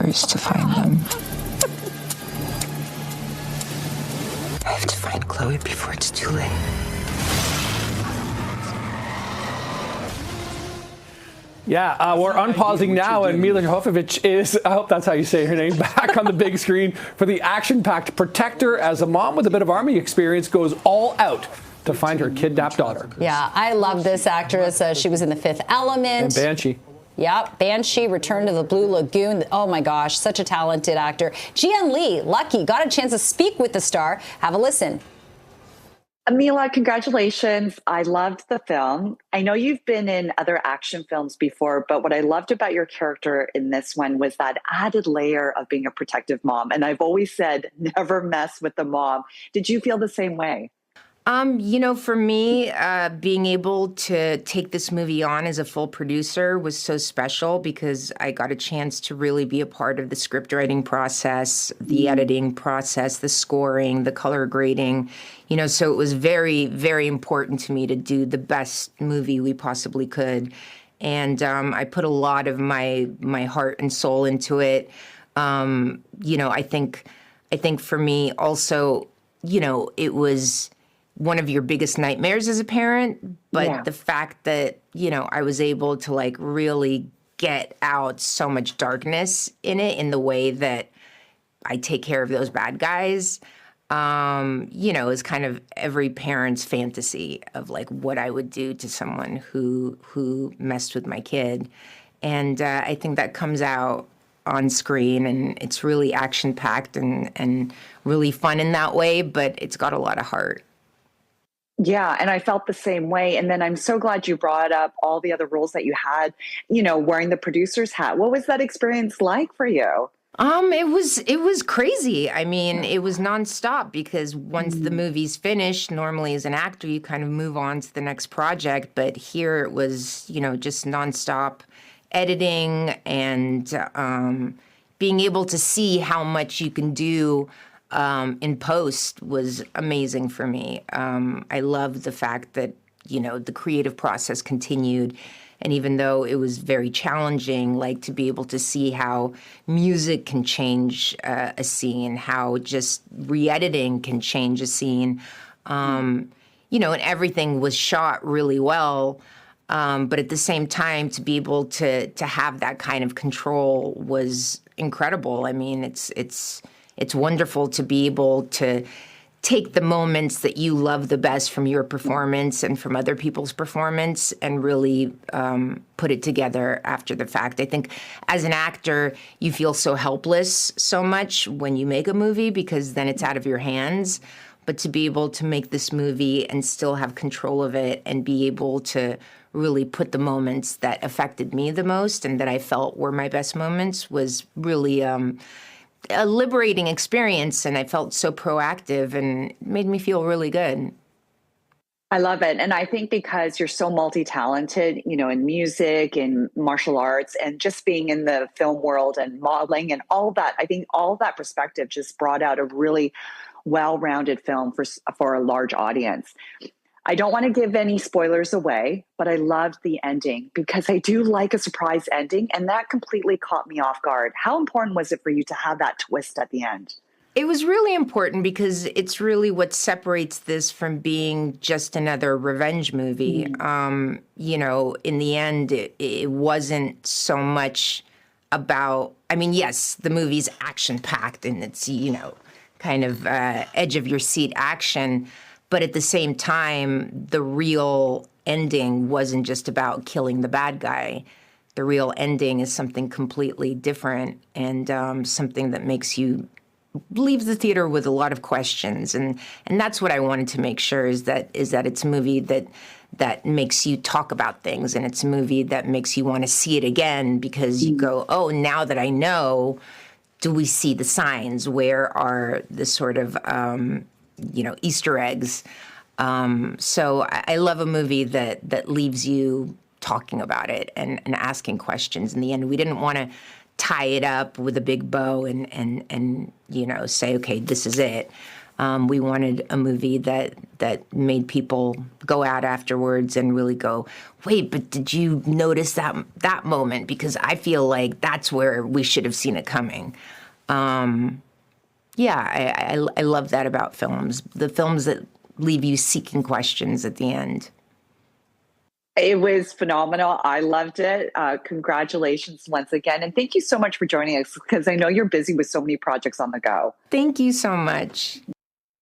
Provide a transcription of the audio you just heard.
hours to find them. I have to find Chloe before it's too late. Yeah, we're unpausing now, and Milla Jovovich is, I hope that's how you say her name, back on the big screen for the action-packed Protector as a mom with a bit of Army experience goes all out to find her kidnapped daughter. Yeah, I love this actress. She was in The Fifth Element. And Banshee. Yep, Banshee, Return to the Blue Lagoon. Oh my gosh, such a talented actor. Jian Lee, lucky, got a chance to speak with the star. Have a listen. Milla, congratulations. I loved the film. I know you've been in other action films before, but what I loved about your character in this one was that added layer of being a protective mom. And I've always said, never mess with the mom. Did you feel the same way? For me, being able to take this movie on as a full producer was so special because I got a chance to really be a part of the script writing process, the editing process, the scoring, the color grading. So it was very, very important to me to do the best movie we possibly could. And I put a lot of my heart and soul into it. I think for me also, it was one of your biggest nightmares as a parent, but the fact that, I was able to really get out so much darkness in it in the way that I take care of those bad guys, is kind of every parent's fantasy of what I would do to someone who messed with my kid. And I think that comes out on screen, and it's really action-packed and really fun in that way, but it's got a lot of heart. Yeah, and I felt the same way. And then I'm so glad you brought up all the other roles that you had, wearing the producer's hat. What was that experience like for you? It was crazy. I mean, it was nonstop because once the movie's finished, normally as an actor, you kind of move on to the next project. But here it was, just nonstop editing and being able to see how much you can do in post was amazing for me. I loved the fact that, the creative process continued. And even though it was very challenging, to be able to see how music can change a scene, how just re-editing can change a scene, and everything was shot really well. But at the same time, to be able to have that kind of control was incredible. I mean, it's wonderful to be able to take the moments that you love the best from your performance and from other people's performance and really put it together after the fact. I think as an actor, you feel so helpless so much when you make a movie because then it's out of your hands. But to be able to make this movie and still have control of it and be able to really put the moments that affected me the most and that I felt were my best moments was really a liberating experience, and I felt so proactive and it made me feel really good. I love it. And I think because you're so multi-talented, in music and martial arts and just being in the film world and modeling and all that, I think all that perspective just brought out a really well-rounded film for a large audience. I don't want to give any spoilers away, but I loved the ending because I do like a surprise ending, and that completely caught me off guard. How important was it for you to have that twist at the end? It was really important because it's really what separates this from being just another revenge movie. In the end, it wasn't so much about, yes, the movie's action-packed and it's, kind of edge-of-your-seat action. But at the same time, the real ending wasn't just about killing the bad guy. The real ending is something completely different and something that leaves the theater with a lot of questions. And that's what I wanted to make sure is that it's a movie that makes you talk about things, and it's a movie that makes you want to see it again because you go, oh, now that I know, do we see the signs? Where are the sort of Easter eggs. So I love a movie that leaves you talking about it and asking questions. In the end, we didn't want to tie it up with a big bow and say, okay, this is it. We wanted a movie that made people go out afterwards and really go, wait, but did you notice that moment? Because I feel like that's where we should have seen it coming. I love that about films. The films that leave you seeking questions at the end. It was phenomenal. I loved it. Congratulations once again. And thank you so much for joining us, because I know you're busy with so many projects on the go. Thank you so much.